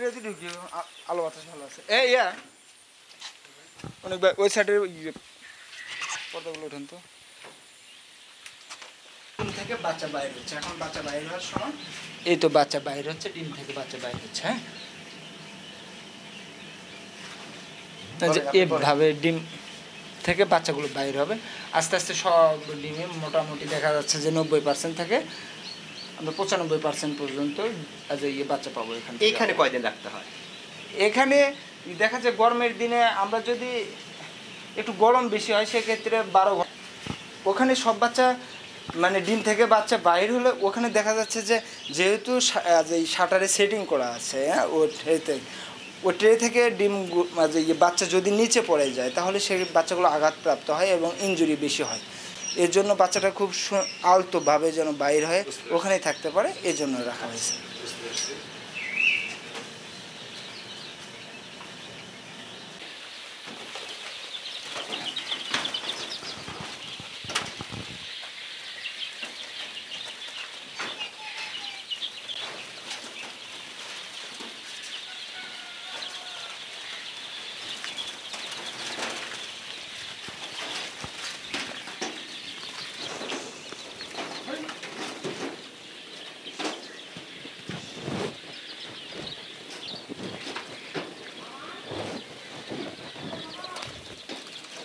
Ready ঢুকি আলো বাতাস ভালো আছে ইয়া অনেক ওই সাইডের পর্দাগুলো ওঠেন তো। ডিম থেকে বাচ্চা বাইরে হচ্ছে, এখন বাচ্চা বাইরে হওয়ার সময়। এই তো বাচ্চা বাইরে হচ্ছে, ডিম থেকে বাচ্চা বাইরে হচ্ছে। হ্যাঁ, এভাবে ডিম থেকে বাচ্চাগুলো বাইর হবে আস্তে আস্তে। সব ডিমে মোটামুটি দেখা যাচ্ছে যে 90% থেকে আমরা 95% পর্যন্ত বাচ্চা পাবো। এখানে কয়দিন রাখতে হয়? এখানে দেখা যায় গরমের দিনে আমরা যদি একটু গরম বেশি হয় সেক্ষেত্রে 12 ঘন্টা। ওখানে সব বাচ্চা মানে ডিম থেকে বাচ্চা বাইর হলে ওখানে দেখা যাচ্ছে যে যেহেতু এই শাটারে সেটিং করা আছে, হ্যাঁ, ও ট্রে থেকে ডিম বাচ্চা যদি নিচে পড়ে যায় তাহলে সেই বাচ্চাগুলো আঘাতপ্রাপ্ত হয় এবং ইনজুরি বেশি হয়। এর জন্য বাচ্চাটা খুব আলতোভাবে যেন বাইর হয়ে ওখানেই থাকতে পারে, এর জন্য রাখা হয়েছে।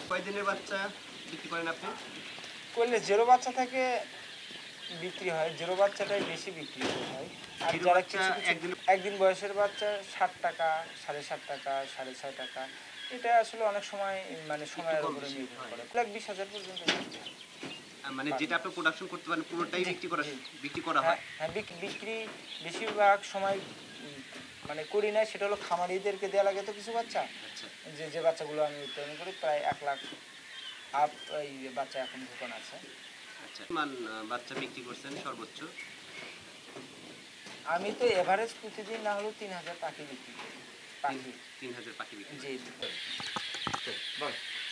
কয়দিনের বাচ্চা বিক্রি করেন আপনি? করলে 0 বাচ্চা থেকে বিক্রি হয়, 0 বাচ্চাটাই বেশি বিক্রি হয়। আর যারা একদিন বয়সের বাচ্চা 60 টাকা, 7.5 টাকা, 6.5 টাকা, এটা আসলে অনেক সময় মানে সময়ের উপরে নির্ভর করে। 1,20,000 পর্যন্ত মানে যেটা আপনি প্রোডাকশন করতে পারেন পুরোটাই বিক্রি করা হয়। হ্যাঁ, বিক্রি বেশিরভাগ সময় মানে করি না, সেটা হলো খামারিদেরকে দেওয়া লাগে তো কিছু বাচ্চা। যে বাচ্চাগুলো আমি উৎপাদন করি প্রায় 1 লাখ আপ এই বাচ্চা এখন দোকান আছে। আচ্ছা, মান বাচ্চা বিক্রি করছেন সর্বোচ্চ? আমি তো এভারেজ প্রতিদিন না হলেও 3,000 পাখি বিক্রি করি। 3,000 পাখি বিক্রি? জি।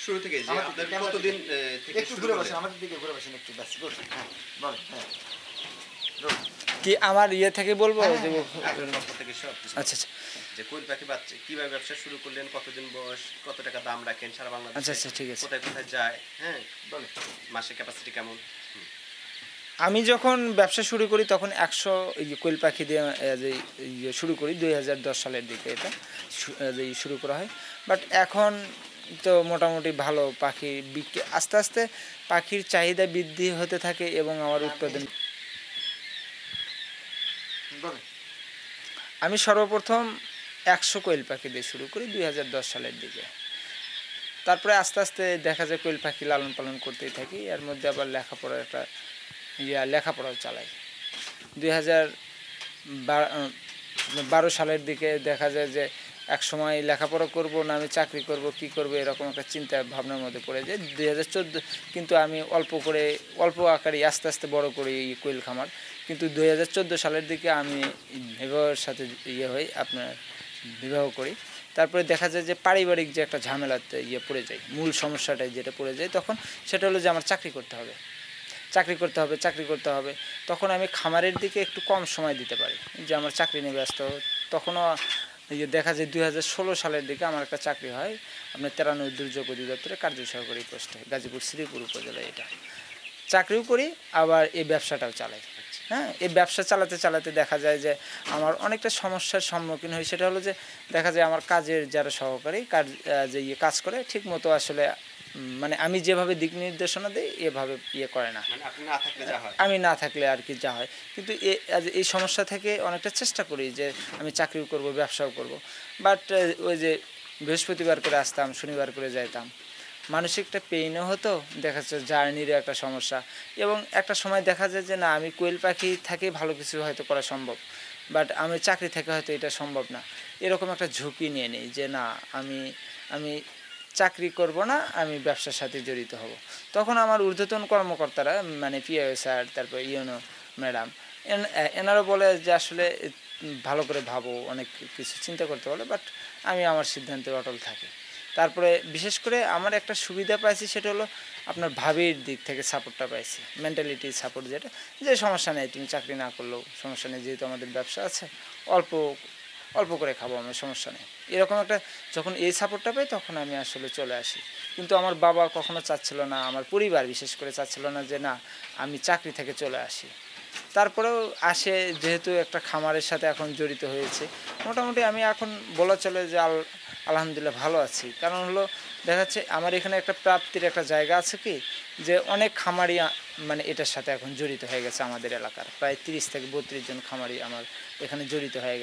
শুরু থেকে যে আপনার কতদিন থেকে একটু ঘুরে বসেন, আমাদের দিকে ঘুরে বসেন একটু, ব্যাস। হ্যাঁ, বল। হ্যাঁ, কি আমার ইয়ে থেকে বলবো যে থেকে সব? আচ্ছা আচ্ছা, যে কোয়েল পাখি বাচ্চা কিভাবে ব্যবসা শুরু করলেন, কতদিন বয়স, কত টাকা দাম রাখেন সারা বাংলাদেশে? আচ্ছা আচ্ছা, ঠিক আছে। কোথায় কোথায় যায়, হ্যাঁ বলেন, মাসে ক্যাপাসিটি কেমন? আমি যখন ব্যবসা শুরু করি তখন 100 কোয়েল পাখি দিয়ে শুরু করি 2010 সালের দিকে। এটা শুরু করা হয়। বাট এখন তো মোটামুটি ভালো পাখি বিক্রি, আস্তে আস্তে পাখির চাহিদা বৃদ্ধি হতে থাকে এবং আমার উৎপাদন। আমি সর্বপ্রথম 100 কোয়েল পাখি দিয়ে শুরু করি 2010 সালের দিকে। তারপরে আস্তে আস্তে দেখা যায় কোয়েল পাখি লালন পালন করতেই থাকি। এর মধ্যে আবার লেখাপড়াও চালাই। 2012 সালের দিকে দেখা যায় যে এক সময় লেখাপড়া করব না আমি চাকরি করব, কি করব, এরকম একটা চিন্তা ভাবনার মধ্যে পড়ে যায়। 2014 কিন্তু আমি অল্প আকারে আস্তে আস্তে বড় করি এই কোয়েল খামার। কিন্তু 2014 সালের দিকে আমি বিবাহের সাথে বিবাহ করি। তারপরে দেখা যায় যে পারিবারিক যে একটা ঝামেলাতে পড়ে যায়, মূল সমস্যাটাই যেটা পড়ে যায় তখন, সেটা হলো যে আমার চাকরি করতে হবে। তখন আমি খামারের দিকে একটু কম সময় দিতে পারি, যে আমার চাকরি নিয়ে ব্যস্ত। তখনও দেখা যায় 2016 সালের দিকে আমার একটা চাকরি হয় আপনার 93 দুর্যোগ অধিদপ্তরে কার্য সহকারী পোস্টে, গাজীপুর শ্রীপুর উপজেলায়। এটা চাকরিও করি আবার এই ব্যবসাটাও চালাই। হ্যাঁ, এই ব্যবসা চালাতে চালাতে দেখা যায় যে আমার অনেকটা সমস্যার সম্মুখীন হই। সেটা হলো যে দেখা যায় আমার কাজের যারা সহকারী কাজ করে ঠিক মতো আসলে মানে আমি যেভাবে দিক নির্দেশনা দিই এভাবে করে না। আমি না থাকলে আর কি যা হয়। কিন্তু এই সমস্যা থেকে অনেকটা চেষ্টা করি যে আমি চাকরিও করব, ব্যবসাও করব। বাট ওই যে বৃহস্পতিবার করে আসতাম, শনিবার করে যাইতাম, মানসিক একটা পেইনও হতো, দেখা যাচ্ছে জার্নিরও একটা সমস্যা। এবং একটা সময় দেখা যায় যে না, আমি কোয়েল পাখি থেকে ভালো কিছু হয়তো করা সম্ভব, বাট আমি চাকরি থেকে হয়তো এটা সম্ভব না। এরকম একটা ঝুঁকি নিয়ে নিই যে না, আমি চাকরি করব না, আমি ব্যবসার সাথে জড়িত হব। তখন আমার ঊর্ধ্বতন কর্মকর্তারা মানে পিআইও স্যার, তারপর ইউনো ম্যাডাম, এনারা বলে যে আসলে ভালো করে ভাবো, অনেক কিছু চিন্তা করতে বলে। বাট আমি আমার সিদ্ধান্তে অটল থাকি। তারপরে বিশেষ করে আমার একটা সুবিধা পাইছি, সেটা হলো আপনার ভাবির দিক থেকে সাপোর্টটা পাইছি, মেন্টালিটি সাপোর্ট, যেটা যে সমস্যা নেই, তুমি চাকরি না করলেও সমস্যা নেই, যেহেতু আমাদের ব্যবসা আছে, অল্প অল্প করে খাবো, আমার সমস্যা নেই। এরকম একটা যখন এই সাপোর্টটা পাই তখন আমি আসলে চলে আসি। কিন্তু আমার বাবা কখনো চাচ্ছিল না, আমার পরিবার বিশেষ করে চাচ্ছিল না যে না আমি চাকরি থেকে চলে আসি। তারপরেও আসে, যেহেতু একটা খামারের সাথে এখন জড়িত হয়েছে, মোটামুটি আমি এখন বলা চলে যে আলহামদুলিল্লাহ ভালো আছি। কারণ হলো দেখা যাচ্ছে আমার এখানে একটা প্রাপ্তির একটা জায়গা আছে কি, যে অনেক খামারি মানে এটার সাথে এখন জড়িত হয়ে গেছে। আমাদের এলাকার প্রায় 30 থেকে 32 জন খামারি আমার এখানে জড়িত হয়ে গেছে।